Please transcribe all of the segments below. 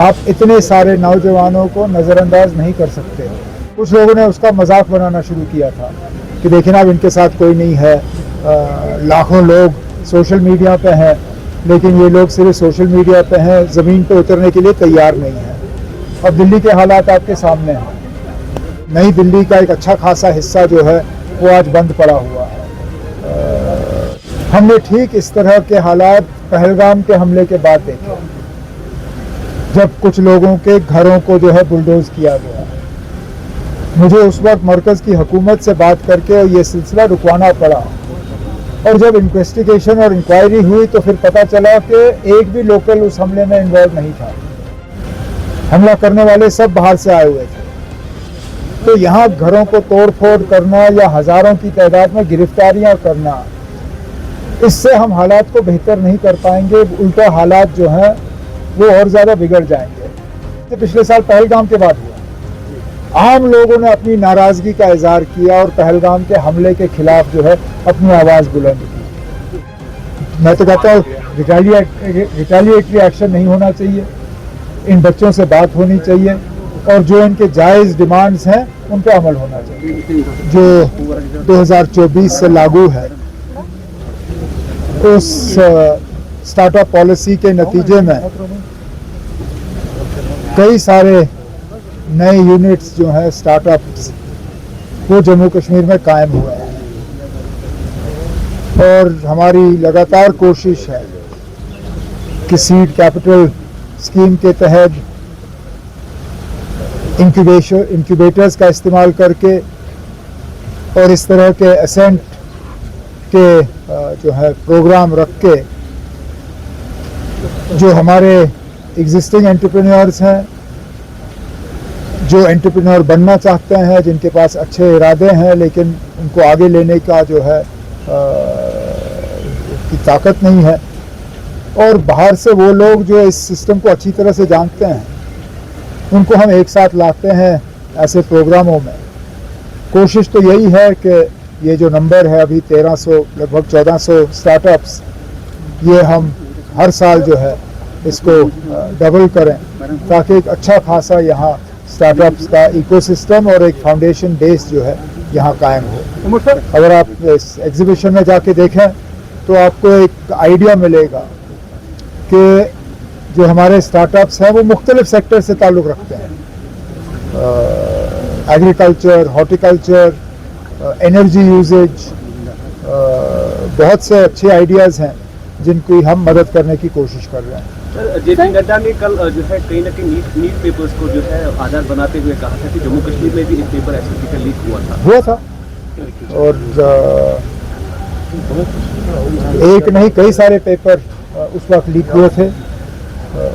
आप इतने सारे नौजवानों को नज़रअंदाज नहीं कर सकते। कुछ लोगों ने उसका मजाक बनाना शुरू किया था कि देखिए ना, अब इनके साथ कोई नहीं है, लाखों लोग सोशल मीडिया पे हैं, लेकिन ये लोग सिर्फ सोशल मीडिया पे हैं, ज़मीन पे उतरने के लिए तैयार नहीं हैं। अब दिल्ली के हालात आपके सामने हैं। नई दिल्ली का एक अच्छा खासा हिस्सा जो है वो आज बंद पड़ा हुआ है। हमने ठीक इस तरह के हालात पहलगाम के हमले के बाद देखे, जब कुछ लोगों के घरों को जो है बुलडोज किया गया। मुझे उस वक्त मरकज़ की हुकूमत से बात करके ये सिलसिला रुकवाना पड़ा, और जब इन्वेस्टिगेशन और इंक्वायरी हुई तो फिर पता चला कि एक भी लोकल उस हमले में इन्वॉल्व नहीं था। हमला करने वाले सब बाहर से आए हुए थे। तो यहाँ घरों को तोड़ फोड़ करना या हज़ारों की तादाद में गिरफ्तारियाँ करना, इससे हम हालात को बेहतर नहीं कर पाएंगे। उल्टा हालात जो हैं वो और ज़्यादा बिगड़ जाएंगे। तो पिछले साल पहलगाम के बाद हुआ, आम लोगों ने अपनी नाराज़गी का इजहार किया और पहलगाम के हमले के खिलाफ जो है अपनी आवाज़ बुलंद की। मैं तो कहता हूँ रिटेलिएटरी एक्शन नहीं होना चाहिए, इन बच्चों से बात होनी चाहिए और जो इनके जायज़ डिमांड्स हैं उन पर अमल होना चाहिए। जो 2024 से लागू है, उस स्टार्टअप पॉलिसी के नतीजे में कई सारे नए यूनिट्स जो हैं स्टार्टअप्स, वो जम्मू कश्मीर में कायम हुए हैं। और हमारी लगातार कोशिश है कि सीड कैपिटल स्कीम के तहत इंक्यूबेटर्स का इस्तेमाल करके और इस तरह के एसेंट के जो है प्रोग्राम रख के जो हमारे एग्जिस्टिंग एंटरप्रेन्योर्स हैं, जो एंटरप्रेन्योर बनना चाहते हैं, जिनके पास अच्छे इरादे हैं लेकिन उनको आगे लेने का जो है की ताकत नहीं है, और बाहर से वो लोग जो इस सिस्टम को अच्छी तरह से जानते हैं, उनको हम एक साथ लाते हैं ऐसे प्रोग्रामों में। कोशिश तो यही है कि ये जो नंबर है अभी 1300, लगभग 1400 स्टार्टअप्स, ये हम हर साल जो है इसको डबल करें, ताकि एक अच्छा खासा यहाँ स्टार्टअप्स का इकोसिस्टम और एक फाउंडेशन बेस जो है यहाँ कायम हो। अगर आप इस एग्जीबिशन में जाके देखें तो आपको एक आइडिया मिलेगा कि जो हमारे स्टार्टअप्स हैं वो मुख्तलिफ सेक्टर से ताल्लुक़ रखते हैं। एग्रीकल्चर, हॉर्टिकल्चर, एनर्जी यूजेज, बहुत से अच्छे आइडियाज़ हैं जिनकी हम मदद करने की कोशिश कर रहे हैं। जेपी नड्डा ने कल जो है कहीं ना कहीं नीट पेपर्स को जो है आधार बनाते हुए कहा था कि जम्मू कश्मीर में भी एक पेपर एसएससी का लीक हुआ था। और एक नहीं कई सारे पेपर उस वक्त लीक हुए थे।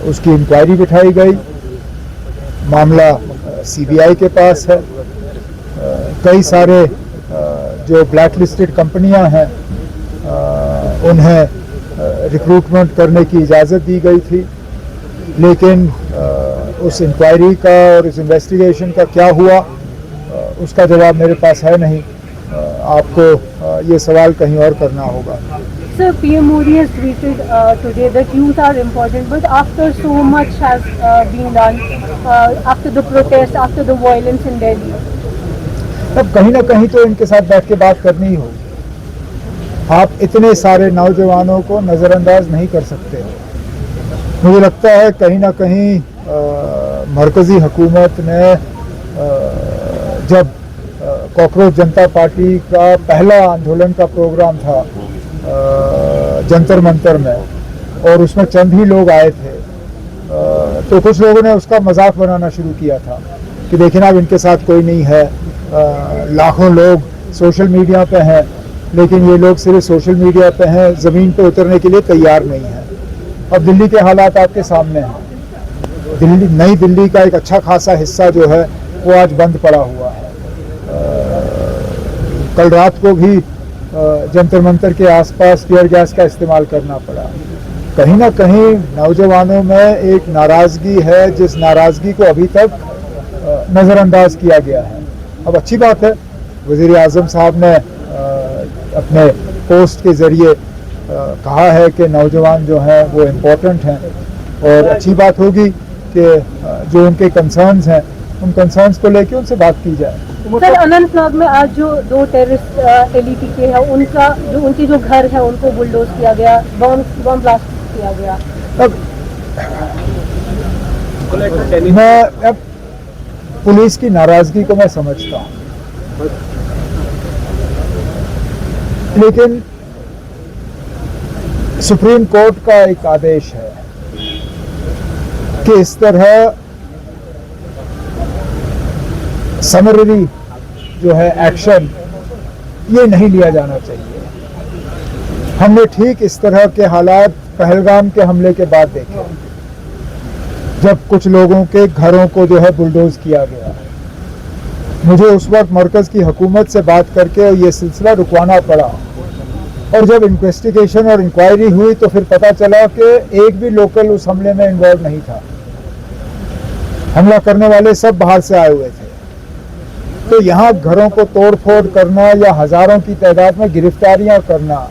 उसकी इंक्वायरी बिठाई गई, मामला सीबीआई के पास है। कई सारे जो ब्लैक लिस्टेड कंपनियां हैं उन्हें रिक्रूटमेंट करने की इजाज़त दी गई थी, लेकिन उस इंक्वायरी का और इस इन्वेस्टिगेशन का क्या हुआ उसका जवाब मेरे पास है नहीं। आपको ये सवाल कहीं और करना होगा। Sir, PM Modi has tweeted today that youth are important, but after so much has been done, after the protest, after the violence in Delhi, तब कहीं ना कहीं तो इनके साथ बैठ के बात करनी ही होगी। आप इतने सारे नौजवानों को नज़रअंदाज नहीं कर सकते। मुझे लगता है कहीं ना कहीं मरकज़ी हुकूमत ने जब कॉकरोच जनता पार्टी का पहला आंदोलन का प्रोग्राम था जंतर मंतर में, और उसमें चंद ही लोग आए थे, तो कुछ लोगों ने उसका मजाक बनाना शुरू किया था कि देखिए ना, अब इनके साथ कोई नहीं है, लाखों लोग सोशल मीडिया पे हैं, लेकिन ये लोग सिर्फ सोशल मीडिया पे हैं, ज़मीन पे उतरने के लिए तैयार नहीं हैं। अब दिल्ली के हालात आपके सामने हैं। नई दिल्ली का एक अच्छा खासा हिस्सा जो है वो आज बंद पड़ा हुआ है। कल रात को भी जंतर मंतर के आसपास टीयर गैस का इस्तेमाल करना पड़ा। कहीं ना कहीं नौजवानों में एक नाराज़गी है, जिस नाराज़गी को अभी तक नज़रअंदाज किया गया है। अब अच्छी बात है, वज़ीर आज़म साहब ने अपने पोस्ट के ज़रिए कहा है कि नौजवान जो हैं वो इम्पोर्टेंट हैं, और अच्छी बात होगी कि जो उनके कंसर्न्स हैं उन कंसर्न्स को लेके उनसे बात की जाए। सर, अनंतनाग में आज जो 2 टेररिस्ट एलईटी के हैं उनके जो घर है उनको बुलडोज किया गया, बम ब्लास्ट किया गया। अब मैं अब पुलिस की नाराजगी को मैं समझता हूँ, लेकिन सुप्रीम कोर्ट का एक आदेश है कि इस तरह समररी जो है एक्शन ये नहीं लिया जाना चाहिए। हमने ठीक इस तरह के हालात पहलगाम के हमले के बाद देखे, जब कुछ लोगों के घरों को जो है बुलडोज किया गया। मुझे उस वक्त मरकज़ की हुकूमत से बात करके ये सिलसिला रुकवाना पड़ा, और जब इन्वेस्टिगेशन और इंक्वायरी हुई तो फिर पता चला कि एक भी लोकल उस हमले में इन्वॉल्व नहीं था। हमला करने वाले सब बाहर से आए हुए थे। तो यहाँ घरों को तोड़ फोड़ करना या हजारों की तादाद में गिरफ्तारियां करना,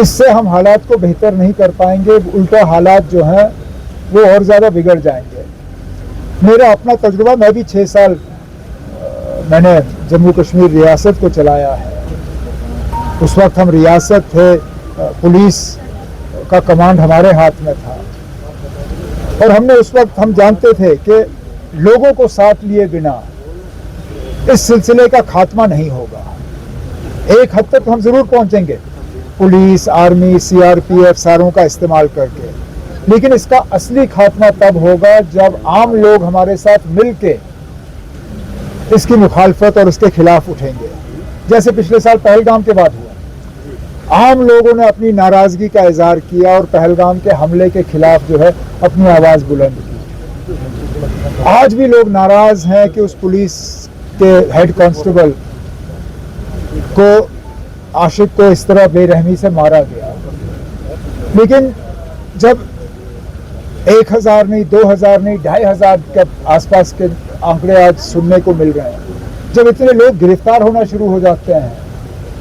इससे हम हालात को बेहतर नहीं कर पाएंगे, उल्टा हालात जो हैं वो और ज़्यादा बिगड़ जाएंगे। मेरा अपना तजुर्बा, मैं भी 6 साल मैंने जम्मू कश्मीर रियासत को चलाया है। उस वक्त हम रियासत थे, पुलिस का कमांड हमारे हाथ में था, और हमने उस वक्त हम जानते थे कि लोगों को साथ लिए बिना इस सिलसिले का खात्मा नहीं होगा। एक हद तक हम जरूर पहुंचेंगे पुलिस, आर्मी, सीआरपीएफ सारों का इस्तेमाल करके, लेकिन इसका असली खात्मा तब होगा जब आम लोग हमारे साथ मिलके इसकी मुखालफत और इसके खिलाफ उठेंगे। जैसे पिछले साल पहलगाम के बाद हुआ, आम लोगों ने अपनी नाराजगी का इजहार किया और पहलगाम के हमले के खिलाफ जो है अपनी आवाज बुलंद की। आज भी लोग नाराज हैं कि उस पुलिस के हेड कांस्टेबल को, आशिक को इस तरह बेरहमी से मारा गया। लेकिन जब 1000 नहीं, 2000 नहीं, 2500 के आसपास के आंकड़े आज सुनने को मिल रहे हैं, जब इतने लोग गिरफ्तार होना शुरू हो जाते हैं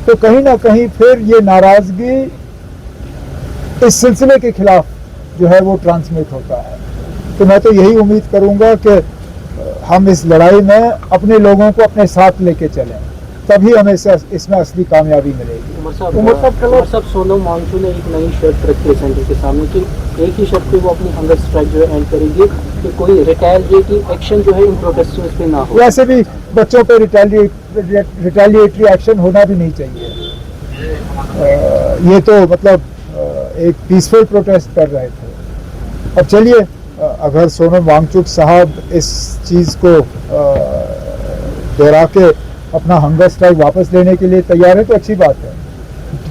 तो कहीं ना कहीं फिर ये नाराजगी इस सिलसिले के खिलाफ जो है वो ट्रांसमिट होता है। तो मैं तो यही उम्मीद करूंगा कि हम इस लड़ाई में अपने लोगों को अपने साथ लेके चलें, तभी हमें इसमें असली कामयाबी मिलेगी। उमर साहब सोनम वांगचुक ने एक नई शर्त रखी है सेंटर के सामने कि एक ही शर्त पे वो अपनी हंगर स्ट्राइक जो है एंड करेंगे कि कोई रिटेलिएटरी एक्शन जो है इन प्रोटेस्टर्स पे ना हो। वैसे भी बच्चों पे रिटेलिएटरी एक्शन होना भी नहीं चाहिए। ये तो मतलब एक पीसफुल प्रोटेस्ट कर रहे थे। अब चलिए, अगर सोनम वांगचुक साहब इस चीज़ को दोहरा के अपना हंगर स्ट्राइक वापस लेने के लिए तैयार है तो अच्छी बात है।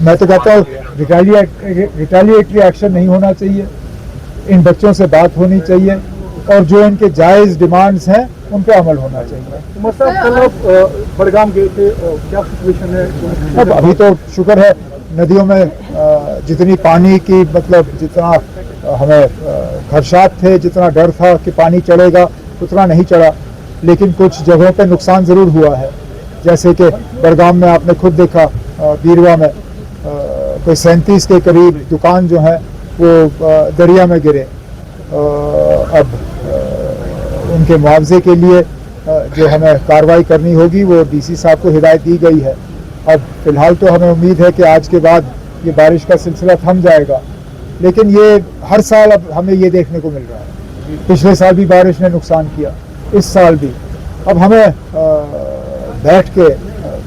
मैं तो कहता हूँ रिटेलिएटरी एक्शन नहीं होना चाहिए, इन बच्चों से बात होनी चाहिए और जो इनके जायज़ डिमांड्स हैं उन पर अमल होना चाहिए। मतलब कल आप बड़गाम गए थे, क्या सिचुएशन है? अब अभी तो शुक्र है नदियों में जितनी पानी की मतलब जितना हमें खदशात थे, जितना डर था कि पानी चढ़ेगा उतना नहीं चढ़ा, लेकिन कुछ जगहों पे नुकसान ज़रूर हुआ है। जैसे कि बड़गाम में आपने खुद देखा, बीरवा में कोई 37 के करीब दुकान जो है वो दरिया में गिरे। अब उनके मुआवजे के लिए जो हमें कार्रवाई करनी होगी वो डीसी साहब को हिदायत दी गई है। अब फिलहाल तो हमें उम्मीद है कि आज के बाद ये बारिश का सिलसिला थम जाएगा, लेकिन ये हर साल अब हमें ये देखने को मिल रहा है। पिछले साल भी बारिश ने नुकसान किया, इस साल भी। अब हमें बैठ के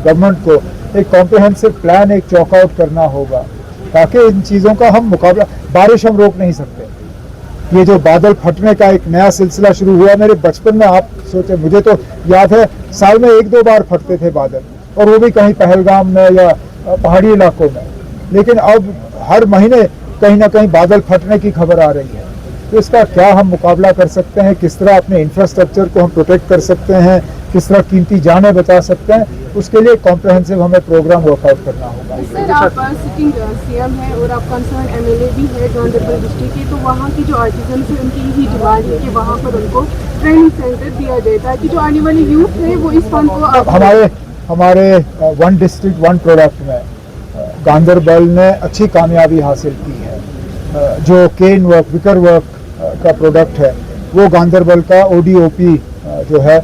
गवर्नमेंट को एक कॉम्प्रिहेंसिव प्लान, एक चॉकआउट करना होगा ताकि इन चीज़ों का हम मुकाबला, बारिश हम रोक नहीं सकते। ये जो बादल फटने का एक नया सिलसिला शुरू हुआ, मेरे बचपन में आप सोचे, मुझे तो याद है साल में 1-2 बार फटते थे बादल, और वो भी कहीं पहलगाम में या पहाड़ी इलाकों में। लेकिन अब हर महीने कहीं ना कहीं बादल फटने की खबर आ रही है। तो इसका क्या हम मुकाबला कर सकते हैं, किस तरह अपने इंफ्रास्ट्रक्चर को हम प्रोटेक्ट कर सकते हैं, किस तरह कीमती जानें बचा सकते हैं, उसके लिए कॉम्प्रिहेंसिव हमें प्रोग्राम वर्कआउट करना होगा। सर, आप सिटिंग सीएम है और आप कंसर्न एमएलए भी है गांधरबल डिस्ट्रिक्ट के, तो वहाँ की जो आर्टिजन है उनकी यही डिमांड है कि वहाँ पर उनको ट्रेनिंग सेंटर दिया जाए ताकि जो आने वाली यूथ है वो इस फंड को हमारे वन डिस्ट्रिक्ट वन प्रोडक्ट में गांधरबल ने अच्छी कामयाबी हासिल की है। जो केन वर्क, विकर वर्क का प्रोडक्ट है वो गांदरबल का ODOP जो है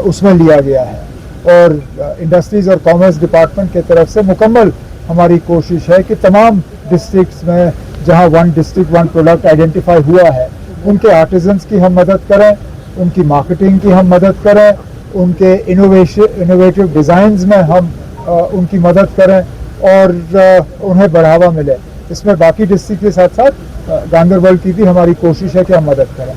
उसमें लिया गया है। और इंडस्ट्रीज़ और कॉमर्स डिपार्टमेंट की तरफ से मुकम्मल हमारी कोशिश है कि तमाम डिस्ट्रिक्ट्स में जहां one district one product identify हुआ है, उनके आर्टिजन्स की हम मदद करें, उनकी मार्केटिंग की हम मदद करें, उनके इनोवेटिव डिज़ाइंस में हम उनकी मदद करें और उन्हें बढ़ावा मिले। इसमें बाकी डिस्ट्रिक्ट के साथ साथ गांदरबल की भी हमारी कोशिश है कि हम मदद करें।